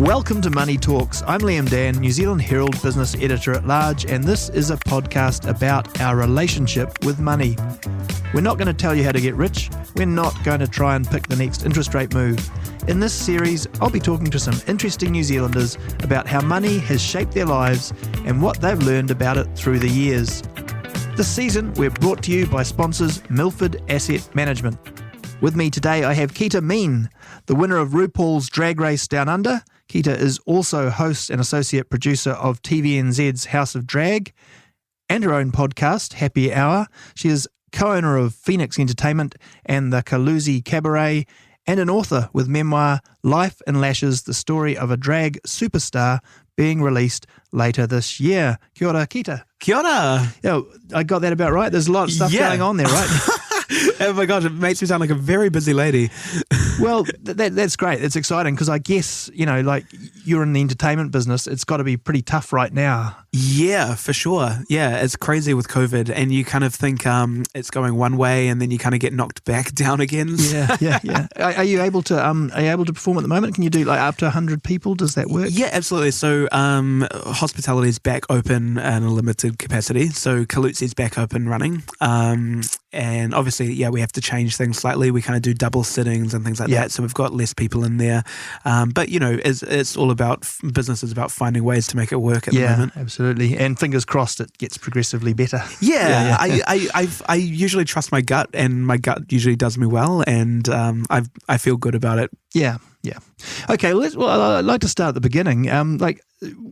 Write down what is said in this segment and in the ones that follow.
Welcome to Money Talks. I'm Liam Dann, New Zealand Herald Business Editor-at-Large, and this is a podcast about our relationship with money. We're not going to tell you how to get rich. We're not going to try and pick the next interest rate move. In this series, I'll be talking to some interesting New Zealanders about how money has shaped their lives and what they've learned about it through the years. This season, we're brought to you by sponsors Milford Asset Management. With me today, I have Keita Mean, the winner of RuPaul's Drag Race Down Under. Keita is also host and associate producer of TVNZ's House of Drag and her own podcast, Happy Hour. She is co-owner of Phoenix Entertainment and the Kaluzi Cabaret, and an author with memoir Life in Lashes, the story of a drag superstar, being released later this year. Kia ora, Keita. Kia ora. I got that about right. There's a lot of stuff going on there, right? Oh my gosh, it makes me sound like a very busy lady. Well, that's great. It's exciting because I guess, like you're in the entertainment business, it's got to be pretty tough right now. Yeah, for sure. Yeah, it's crazy with COVID and you kind of think it's going one way and then you kind of get knocked back down again. Yeah. Are you able to perform at the moment? Can you do like up to 100 people? Does that work? Yeah, absolutely. So hospitality is back open in a limited capacity. So Kaluzi's back up and running. And obviously, we have to change things slightly. We kind of do double sittings and things like that. So we've got less people in there. But, it's all about, business is about finding ways to make it work at the moment. Yeah, absolutely. And fingers crossed it gets progressively better. Yeah. I usually trust my gut and my gut usually does me well and I feel good about it. Yeah. Okay, I'd like to start at the beginning.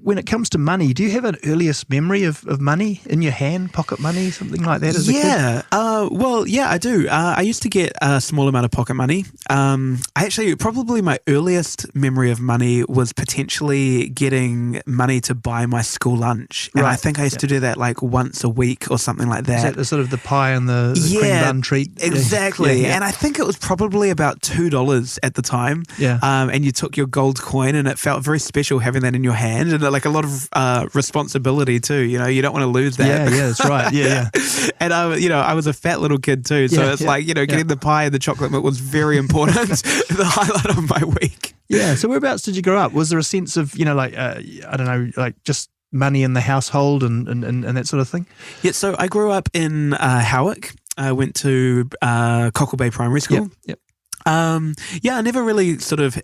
When it comes to money, do you have an earliest memory of money in your hand, pocket money, something like that as a kid? I do. I used to get a small amount of pocket money. Probably my earliest memory of money was potentially getting money to buy my school lunch. And I think I used to do that like once a week or something like that. Is that the sort of the pie and the cream bun treat? Exactly. Yeah. And I think it was probably about $2 at the time. Yeah. And you took your gold coin and it felt very special having that in your hand and like a lot of responsibility too. You don't want to lose that. Yeah, that's right. Yeah. And I was a fat little kid too, so getting the pie and the chocolate milk was very important. The highlight of my week. Yeah. So whereabouts did you grow up? Was there a sense of just money in the household and that sort of thing? Yeah. So I grew up in Howick. I went to Cockle Bay Primary School. Yep. I never really sort of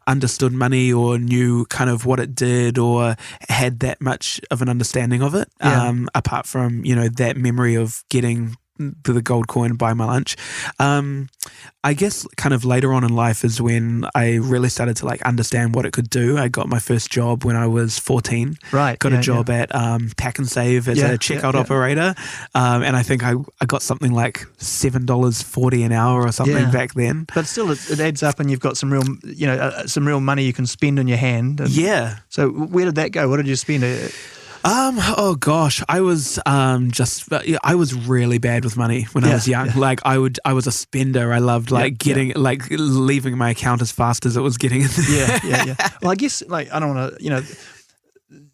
understood money or knew kind of what it did or had that much of an understanding of it, apart from, that memory of getting the gold coin buy my lunch. I guess kind of later on in life is when I really started to like understand what it could do. I got my first job when I was 14. Right. Got a job at Pack and Save as a checkout operator. And I think I got something like $7.40 an hour or something back then. But still it adds up and you've got some real, some real money you can spend in your hand. So where did that go? What did you spend? Oh gosh, I was I was really bad with money when I was young. Like I was a spender. I loved leaving my account as fast as it was getting in there. Yeah. Well, I guess I don't want to,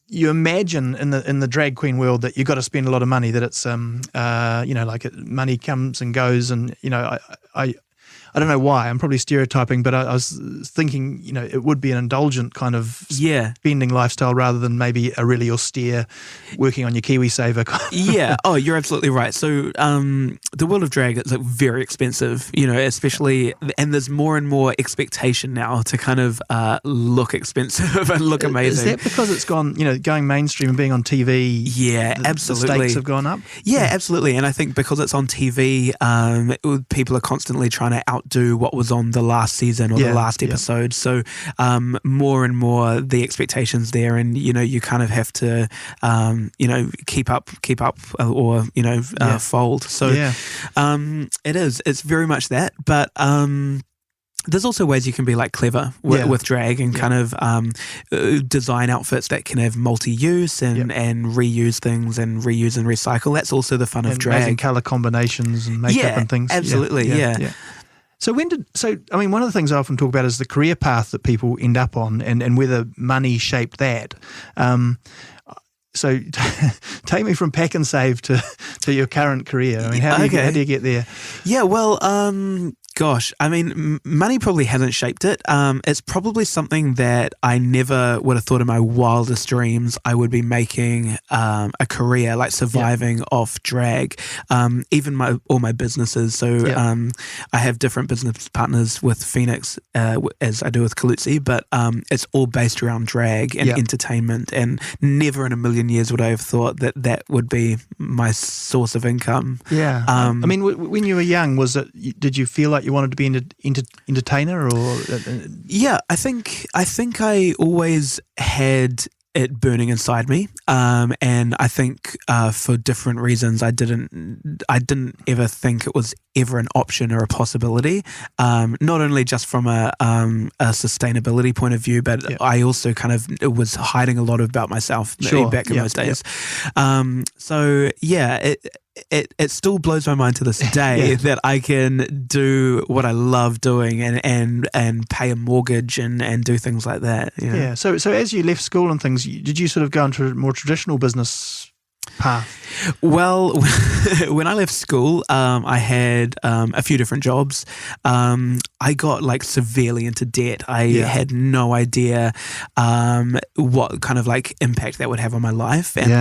you imagine in the drag queen world that you've got to spend a lot of money, that it's money comes and goes, and I don't know why. I'm probably stereotyping, but I was thinking, it would be an indulgent kind of spending lifestyle rather than maybe a really austere working on your KiwiSaver. Yeah. Oh, you're absolutely right. So the world of drag is like very expensive, especially, and there's more and more expectation now to kind of look expensive and look amazing. Is that because it's gone, going mainstream and being on TV? Yeah, absolutely. The stakes have gone up? Yeah, absolutely. And I think because it's on TV, people are constantly trying to outdo what was on the last season or the last episode. So more and more the expectations there, and you kind of have to keep up or fold. So it's very much that, but there's also ways you can be like clever with drag and kind of design outfits that can have multi-use and reuse things and reuse and recycle. That's also the fun of drag. Amazing colour combinations and makeup and things. Absolutely, yeah. So one of the things I often talk about is the career path that people end up on and whether money shaped that. So take me from Pack and Save to your current career. I mean, how do you get there? Yeah, well, Gosh, I mean, money probably hasn't shaped it. It's probably something that I never would have thought in my wildest dreams I would be making a career, like surviving off drag. Even all my businesses. So I have different business partners with Phoenix, as I do with Kalutsi, but it's all based around drag and entertainment. And never in a million years would I have thought that would be my source of income. Yeah. I mean, when you were young, did you feel like you wanted to be an entertainer, or? Yeah, I think I always had it burning inside me, and I think for different reasons I didn't ever think it was ever an option or a possibility. Not only just from a sustainability point of view, but I also kind of was hiding a lot about myself back in those days. So yeah, it still blows my mind to this day that I can do what I love doing and pay a mortgage and do things like that. You know? Yeah. So as you left school and things, did you sort of go into a more traditional business path? Well, when I left school, I had a few different jobs. I got like severely into debt. I had no idea what kind of like impact that would have on my life, and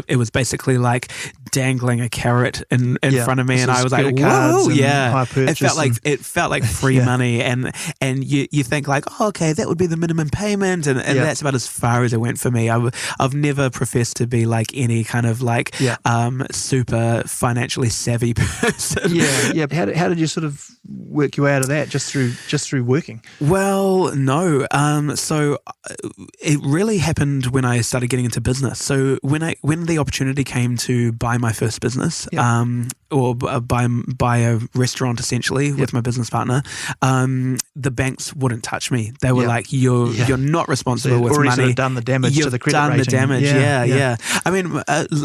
it was basically like dangling a carrot in front of me, and I was like, whoa, it felt like free money, and you think like, oh, okay, that would be the minimum payment, and that's about as far as it went for me. I've never professed to be like any kind of like super financially savvy person. Yeah. How did you sort of work your way out of that? Just through working? Well, no. So it really happened when I started getting into business. So when the opportunity came to buy my first business, or buy a restaurant essentially with my business partner, the banks wouldn't touch me. They were like, you're not responsible with money. Sort of done the damage to the credit rating. You've done the damage. Yeah. I mean,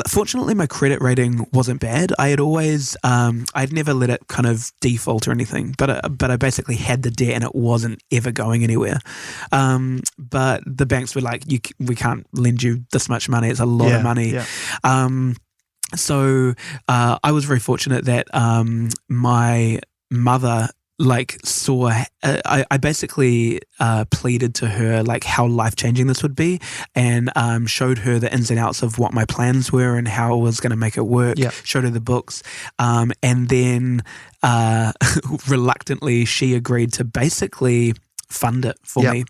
fortunately, my credit rating wasn't bad. I had always, I'd never let it kind of default or anything, but I basically had the debt and it wasn't ever going anywhere. But the banks were like, we can't lend you this much money. It's a lot of money. Yeah. So I was very fortunate that my mother saw, I basically pleaded to her like how life-changing this would be, and showed her the ins and outs of what my plans were and how I was going to make it work, showed her the books, and then reluctantly she agreed to basically fund it for me.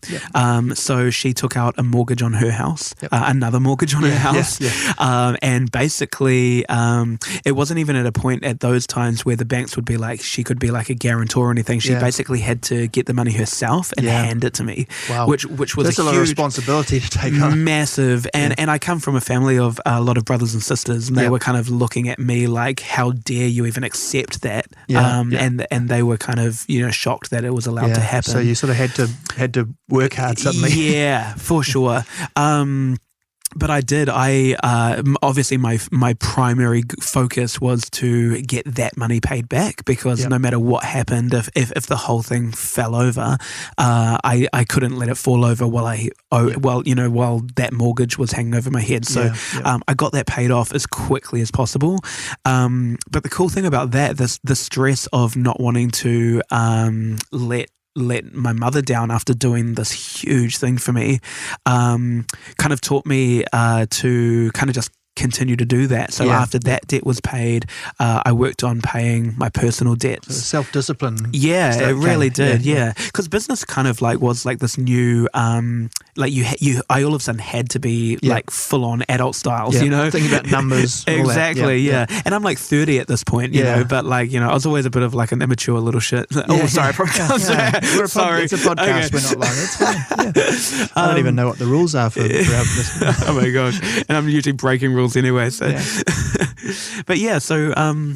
So she took out a mortgage on her house, another mortgage on her house. And basically it wasn't even at a point at those times where the banks would be like, she could be like a guarantor or anything. She basically had to get the money herself and hand it to me. Wow. Which was That's a lot of responsibility to take on. Massive. And I come from a family of a lot of brothers and sisters, and they were kind of looking at me like, how dare you even accept that? And they were kind of, shocked that it was allowed to happen. So you sort of had to work hard suddenly. Yeah, for sure. But I did. Obviously my primary focus was to get that money paid back, because no matter what happened, if the whole thing fell over, I couldn't let it fall over while while that mortgage was hanging over my head. So I got that paid off as quickly as possible. But the cool thing about that, the stress of not wanting to let my mother down after doing this huge thing for me, kind of taught me to kind of just continue to do that. So after that debt was paid, I worked on paying my personal debts. So self-discipline. Yeah, it really did. Yeah, because business kind of was like this new, I all of a sudden had to be like full on adult styles. Thinking about numbers. Exactly. Yeah. And I'm like 30 at this point. You know, but I was always a bit of like an immature little shit. Oh, sorry, sorry. It's a podcast. Okay. We're not lying. It's fine. I don't even know what the rules are for our business. Oh my gosh! And I'm usually breaking rules anyway. So, but so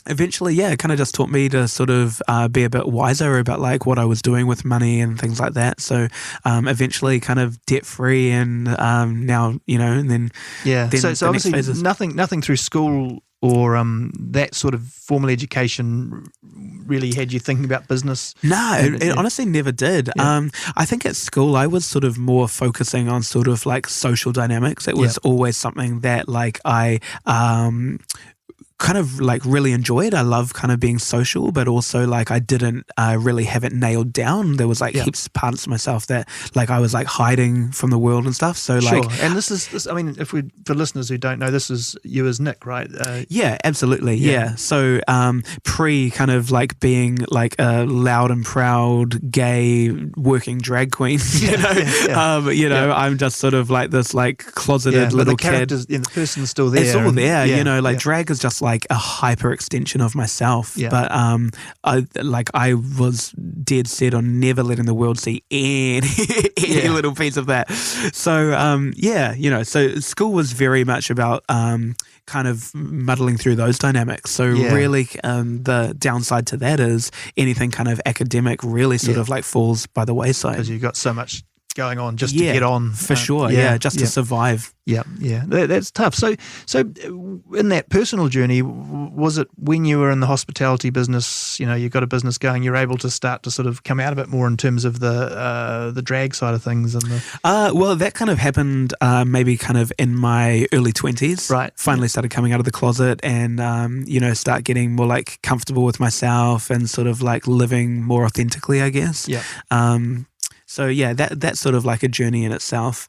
eventually, it kind of just taught me to sort of be a bit wiser about like what I was doing with money and things like that. So eventually kind of debt free, and now, and then so obviously nothing through school or that sort of formal education really had you thinking about business? No, it honestly never did. I think at school I was sort of more focusing on sort of like social dynamics. It was always something that like I kind of like really enjoyed. I love kind of being social, but also like I didn't really have it nailed down. There was like heaps of parts of myself that like I was like hiding from the world and stuff. So like, and this is, I mean, for listeners who don't know, this is you as Nick, right? Yeah, absolutely. Yeah. So pre kind of like being like a loud and proud gay working drag queen, you know, I'm just sort of like this like closeted little kid. The person's still there. It's all there, you know, like drag is just like a hyper extension of myself. Yeah. But I was dead set on never letting the world see any little piece of that. So you know, so school was very much about kind of muddling through those dynamics. So really the downside to that is anything kind of academic really sort of like falls by the wayside. Because you've got so much going on just to get on. For sure, just to survive. Yeah, that's tough. So in that personal journey, was it when you were in the hospitality business, you know, you got a business going, you're able to start to sort of come out a bit more in terms of the drag side of things? And well, that kind of happened maybe kind of in my early 20s. Right. Finally started coming out of the closet and, you know, start getting more like comfortable with myself and sort of like living more authentically, I guess. Yeah. So yeah, that's sort of like a journey in itself,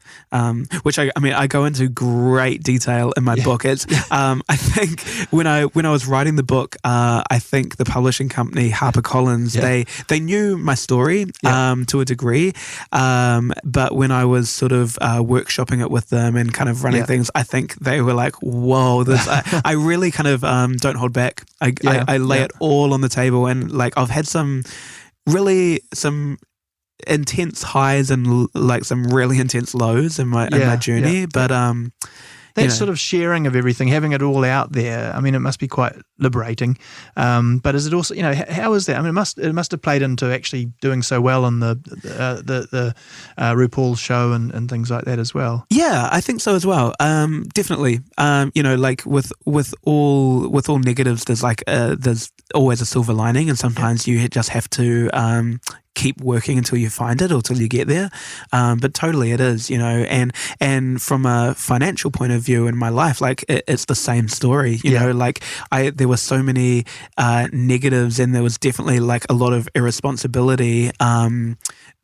which I mean I go into great detail in my book. It's I think when I was writing the book, I think the publishing company HarperCollins they knew my story to a degree, but when I was sort of workshopping it with them and kind of running things, I think they were like, "Whoa, this!" I really kind of don't hold back. I lay it all on the table, and like I've had some intense highs and like some really intense lows in my journey, but that sort of sharing of everything, having it all out there, I mean, it must be quite liberating. But is it also, you know, how is that? I mean, it must have played into actually doing so well on the RuPaul show and things like that as well. Yeah, I think so as well. Definitely. You know, like with all negatives, there's like there's always a silver lining, and sometimes you just have to keep working until you find it or till you get there. But totally it is, you know, and from a financial point of view in my life, like it's the same story, you know, like there were so many negatives and there was definitely like a lot of irresponsibility.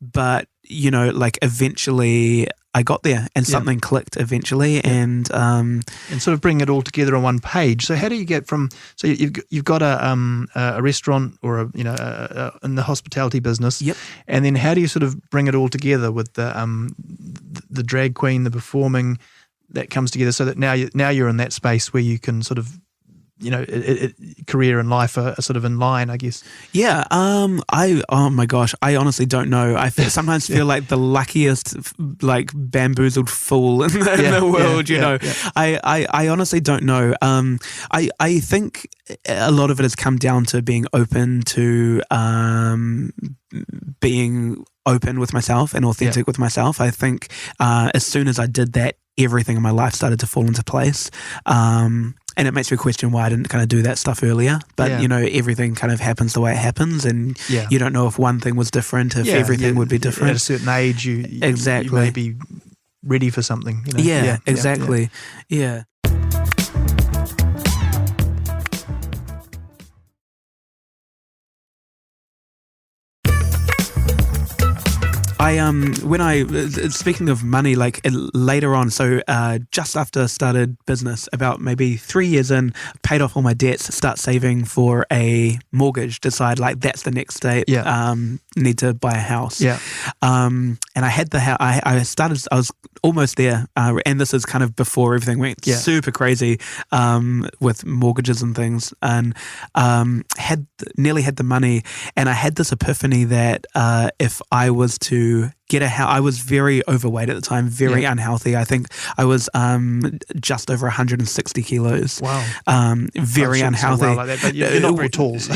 But, you know, like eventually I got there and something clicked eventually and sort of bring it all together on one page. So how do you get from, so you've got a restaurant or in the hospitality business, and then how do you sort of bring it all together with the drag queen, the performing that comes together so that now you're in that space where you can sort of, you know, career and life are sort of in line, I guess. Yeah. Oh my gosh, I honestly don't know. I sometimes feel like the luckiest, like bamboozled fool in the world. You know, I honestly don't know. I think a lot of it has come down to being open to being open with myself and authentic with myself. I think as soon as I did that, everything in my life started to fall into place. And it makes me question why I didn't kind of do that stuff earlier. But, you know, everything kind of happens the way it happens. And you don't know if one thing was different, if everything would be different. At a certain age, you may be ready for something. You know? Yeah, exactly. Yeah. Speaking of money, like later on, so just after I started business, about maybe 3 years in, paid off all my debts, start saving for a mortgage, decide like that's the next step, need to buy a house. And I had the house, I was almost there, and this is kind of before everything went super crazy with mortgages and things, and nearly had the money, and I had this epiphany that if I was to get a house, I was very overweight at the time, very unhealthy. I think I was just over 160 kilos. Wow. Very unhealthy. So well like that, but you're not very tall. So.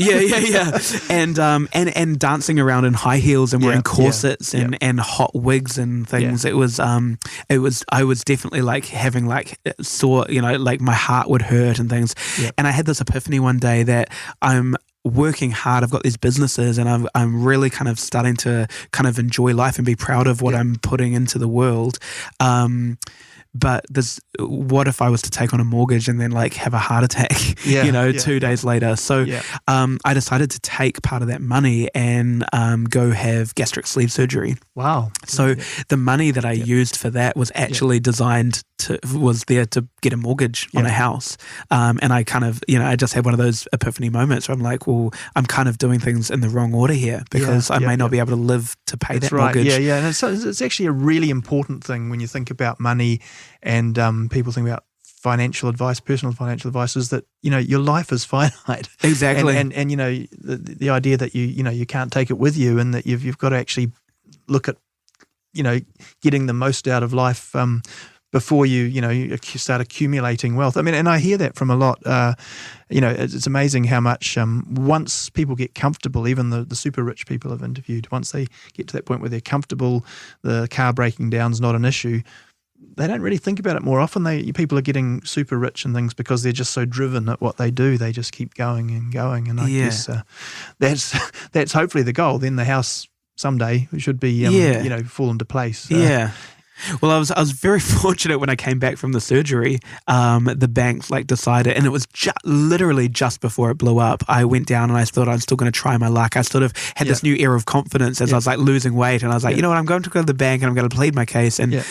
And dancing around in high heels and wearing corsets and hot wigs and things. It was I was definitely like having like sore, you know, like my heart would hurt and things. And I had this epiphany one day that I'm working hard. I've got these businesses and I'm really kind of starting to kind of enjoy life and be proud of what I'm putting into the world. but what if I was to take on a mortgage and then like have a heart attack, 2 days later? So I decided to take part of that money and go have gastric sleeve surgery. Wow. So the money that I used for that was actually designed was there to get a mortgage on a house. And I kind of, I just had one of those epiphany moments where I'm like, well, I'm kind of doing things in the wrong order here because I may not be able to live to pay that mortgage. Yeah. And it's actually a really important thing when you think about money and people think about financial advice, personal financial advice, is that, your life is finite. Exactly. And the idea that you can't take it with you and that you've got to actually look at, getting the most out of life before you start accumulating wealth. I mean, and I hear that from a lot. It's amazing how much once people get comfortable, even the super rich people I've interviewed, once they get to that point where they're comfortable, the car breaking down is not an issue. They don't really think about it more often. People are getting super rich and things because they're just so driven at what they do. They just keep going and going. And I guess that's hopefully the goal. Then the house someday should be fall into place. Well, I was very fortunate when I came back from the surgery. The bank decided, and it was literally just before it blew up. I went down and I thought I'm still going to try my luck. I sort of had this new era of confidence as I was losing weight, and I was like, you know what, I'm going to go to the bank and I'm going to plead my case. And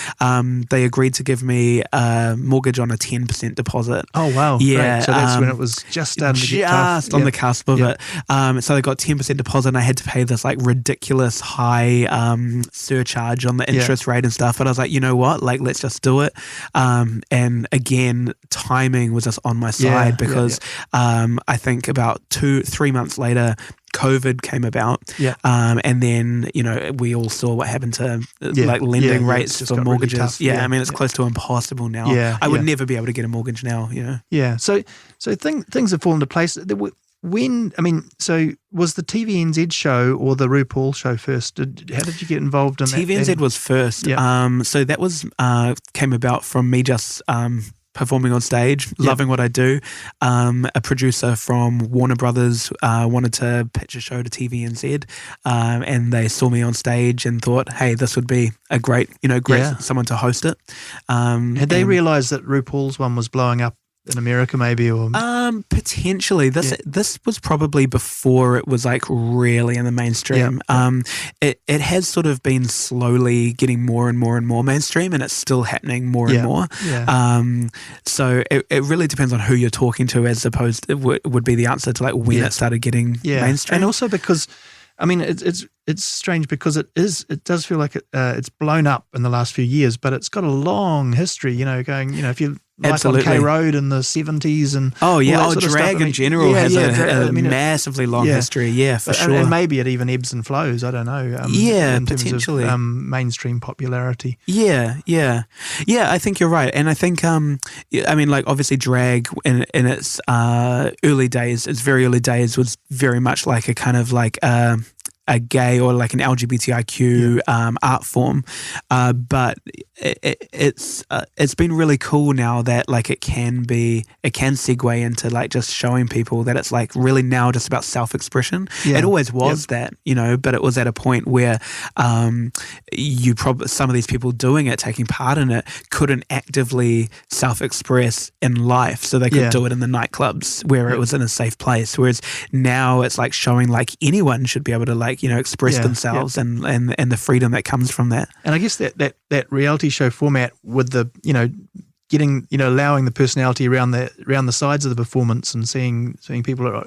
they agreed to give me a mortgage on a 10% deposit. Oh wow! Yeah, great. So that's when it was just starting to get tough. Just on the cusp of it. So they got 10% deposit, and I had to pay this ridiculous high surcharge on the interest rate and stuff. But I was like, you know what, let's just do it. And again, timing was just on my side because I think about 2-3 months later, COVID came about. And then, we all saw what happened to lending rates for mortgages. Really I mean, it's close to impossible now. I would never be able to get a mortgage now, Yeah. So things have fallen into place. So was the TVNZ show or the RuPaul show first? How did you get involved in that? TVNZ was first. So that was came about from me just performing on stage, loving what I do. A producer from Warner Brothers wanted to pitch a show to TVNZ, and they saw me on stage and thought, hey, this would be a great someone to host it. Had they realised that RuPaul's one was blowing up in America, maybe, or potentially. This was probably before it was really in the mainstream. It has sort of been slowly getting more and more and more mainstream, and it's still happening more and more. So it really depends on who you're talking to, as opposed would be the answer to when it started getting mainstream. And also because, I mean, it's strange because it does feel like it's blown up in the last few years, but it's got a long history. Going, if you. Absolutely. Like on K Road in the 70s and drag in general has a massively long history. Yeah, for sure. And maybe it even ebbs and flows. I don't know. In potentially terms of, mainstream popularity. Yeah. I think you're right, and I think obviously drag in its early days, its very early days, was very much like a kind of a gay or an LGBTIQ art form, but it's been really cool now that it can segue into just showing people that it's really now just about self-expression. It always was that, but it was at a point where some of these people doing it, taking part in it, couldn't actively self-express in life, so they could do it in the nightclubs where it was in a safe place. Whereas now it's showing anyone should be able to express themselves and the freedom that comes from that. And I guess that reality show format with the getting allowing the personality around the sides of the performance and seeing people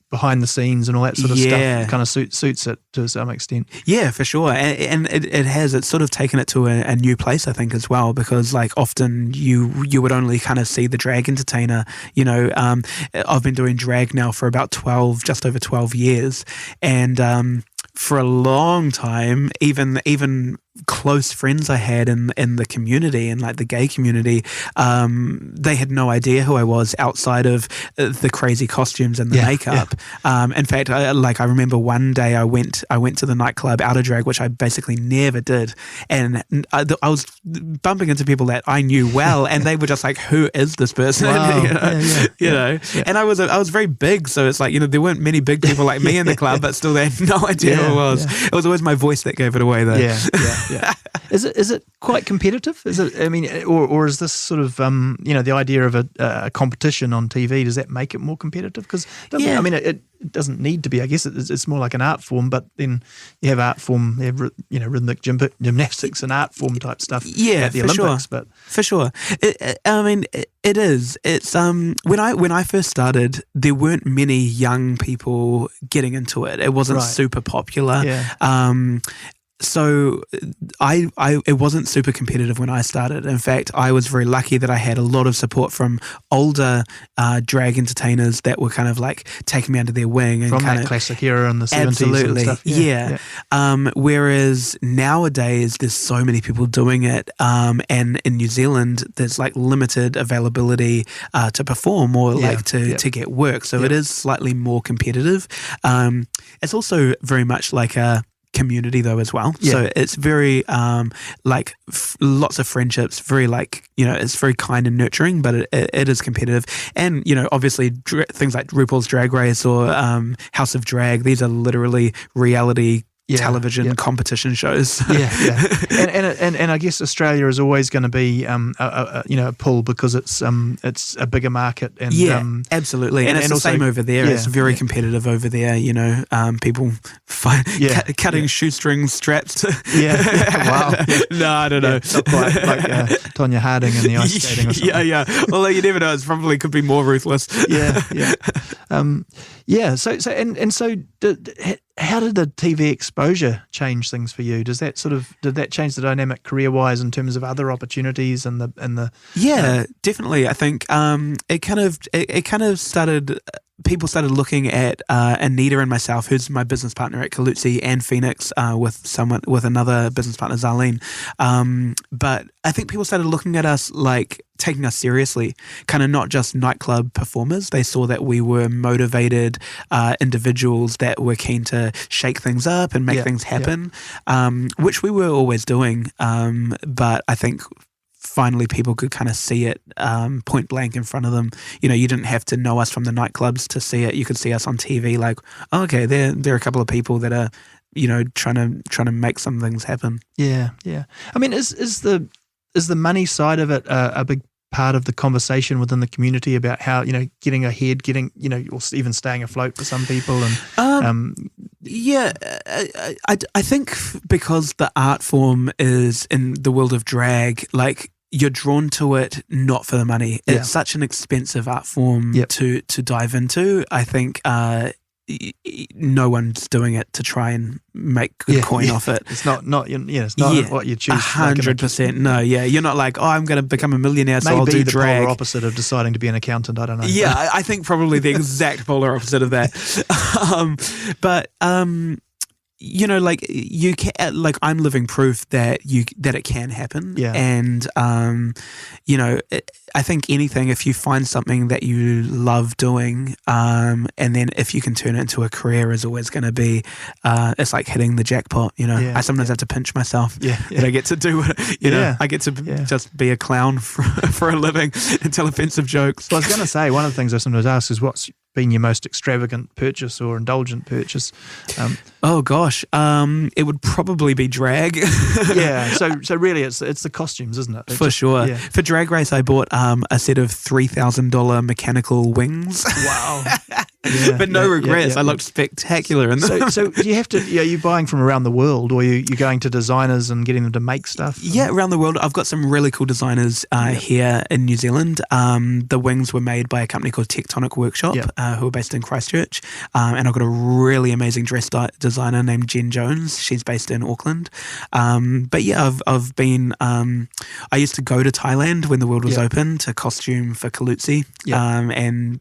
behind the scenes and all that sort of stuff kind of suits it to some extent. Yeah, for sure. And it's sort of taken it to a new place, I think, as well, because often you would only kind of see the drag entertainer. I've been doing drag now for about just over 12 years, and for a long time, even close friends I had in the community and the gay community, they had no idea who I was outside of the crazy costumes and the makeup. In fact, I remember one day I went to the nightclub out of drag, which I basically never did, and I was bumping into people that I knew well, and they were just like, "Who is this person?" Wow. And I was very big, so it's there weren't many big people like me in the club, but still they had no idea who I was. It was always my voice that gave it away, though. yeah. Is it quite competitive? Is it? I mean, or is this sort of the idea of a competition on TV? Does that make it more competitive? Because I mean, it doesn't need to be. I guess it's more like an art form. But then you have art form, you have rhythmic gymnastics and art form type stuff. Yeah, at the Olympics. But for sure, I mean, it is. It's when I first started, there weren't many young people getting into it. It wasn't super popular. Yeah. So it wasn't super competitive when I started. In fact, I was very lucky that I had a lot of support from older drag entertainers that were kind of like taking me under their wing. And from kind that of, classic era in the 70s absolutely, and stuff. Yeah. Whereas nowadays there's so many people doing it, and in New Zealand there's like limited availability to perform or to get work. So it is slightly more competitive. It's also very much like a community though as well. So it's very lots of friendships, very it's very kind and nurturing, but it is competitive. And obviously things like RuPaul's Drag Race or House of Drag, these are literally reality television competition shows. And I guess Australia is always going to be a pull because it's a bigger market and absolutely, and it's the same over there. It's very competitive over there. People cutting shoestrings straps. Wow. No, I don't know. It's not quite like Tonya Harding in the ice skating or something. Although you never know, it probably could be more ruthless. How did the TV exposure change things for you? Did that change the dynamic career-wise in terms of other opportunities and the definitely. I think it kind of started. People started looking at Anita and myself, who's my business partner at Kalutsi, and Phoenix with another business partner, Zarlene. But I think people started looking at us like taking us seriously, kind of not just nightclub performers. They saw that we were motivated individuals that were keen to shake things up and make things happen, which we were always doing. But I think finally people could kind of see it point blank in front of them. You didn't have to know us from the nightclubs to see it. You could see us on TV like, oh, okay, there are a couple of people that are, trying to make some things happen. Yeah. I mean, is the money side of it a big part of the conversation within the community about how, getting ahead, or even staying afloat for some people? And I think because the art form is in the world of drag, like, you're drawn to it not for the money. It's such an expensive art form to dive into. I think no one's doing it to try and make good coin off it. It's not what you choose. 100%. No, you're not like, I'm going to become a millionaire, so I'll do drag. Maybe the polar opposite of deciding to be an accountant. I don't know. Yeah, I think probably the exact polar opposite of that. Like you can, like, I'm living proof that it can happen. Yeah. And I think anything, if you find something that you love doing, and then if you can turn it into a career, is always going to be, it's like hitting the jackpot. I sometimes have to pinch myself that I get to do it. I get to just be a clown for a living and tell offensive jokes. Well, I was going to say, one of the things I sometimes ask is, what's been your most extravagant purchase or indulgent purchase? Oh gosh, it would probably be drag. So really, it's the costumes, isn't it? For sure. Yeah. For Drag Race, I bought a set of $3,000 mechanical wings. Wow. But no regrets. I looked spectacular in them. So do you have to? Are you buying from around the world, or are you going to designers and getting them to make stuff? Yeah, around the world. I've got some really cool designers here in New Zealand. The wings were made by a company called Tectonic Workshop, who are based in Christchurch, and I've got a really amazing dress designer named Jen Jones. She's based in Auckland. But yeah, I've been. I used to go to Thailand when the world was open to costume for Kalutsi, and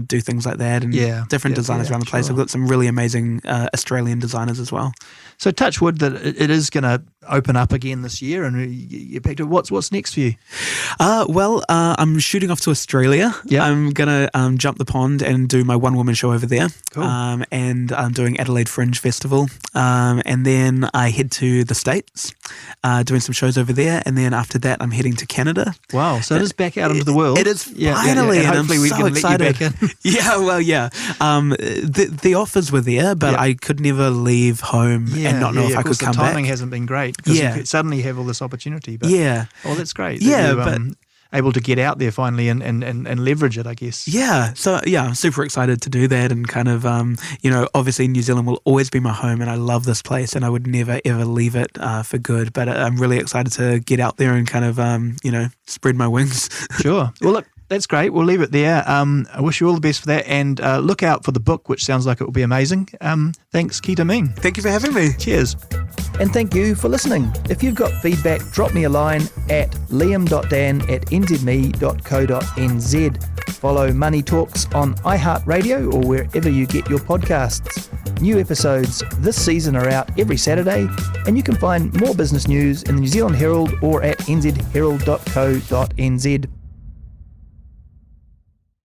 do things like that, and different designers around the place. I've got some really amazing Australian designers as well. So touch wood that it is going to open up again this year, and you picked it. What's next for you? I'm shooting off to Australia. I'm going to jump the pond and do my one-woman show over there. Cool. And I'm doing Adelaide Fringe Festival. And then I head to the States doing some shows over there, and then after that, I'm heading to Canada. Wow! So it is back out into the world. It is finally, and hopefully we can excited. Let you back in. The offers were there, but I could never leave home and not know if I could come back. The timing hasn't been great because you suddenly have all this opportunity. But, that's great. But able to get out there finally and leverage it, I guess. Yeah. So, I'm super excited to do that and kind of, obviously New Zealand will always be my home and I love this place and I would never, ever leave it for good. But I'm really excited to get out there and kind of, spread my wings. Sure. Well, look, that's great. We'll leave it there. I wish you all the best for that and look out for the book, which sounds like it will be amazing. Thanks, Kita Ming. Thank you for having me. Cheers. And thank you for listening. If you've got feedback, drop me a line at liam.dan@nzherald.co.nz. Follow Money Talks on iHeartRadio or wherever you get your podcasts. New episodes this season are out every Saturday, and you can find more business news in the New Zealand Herald or at nzherald.co.nz.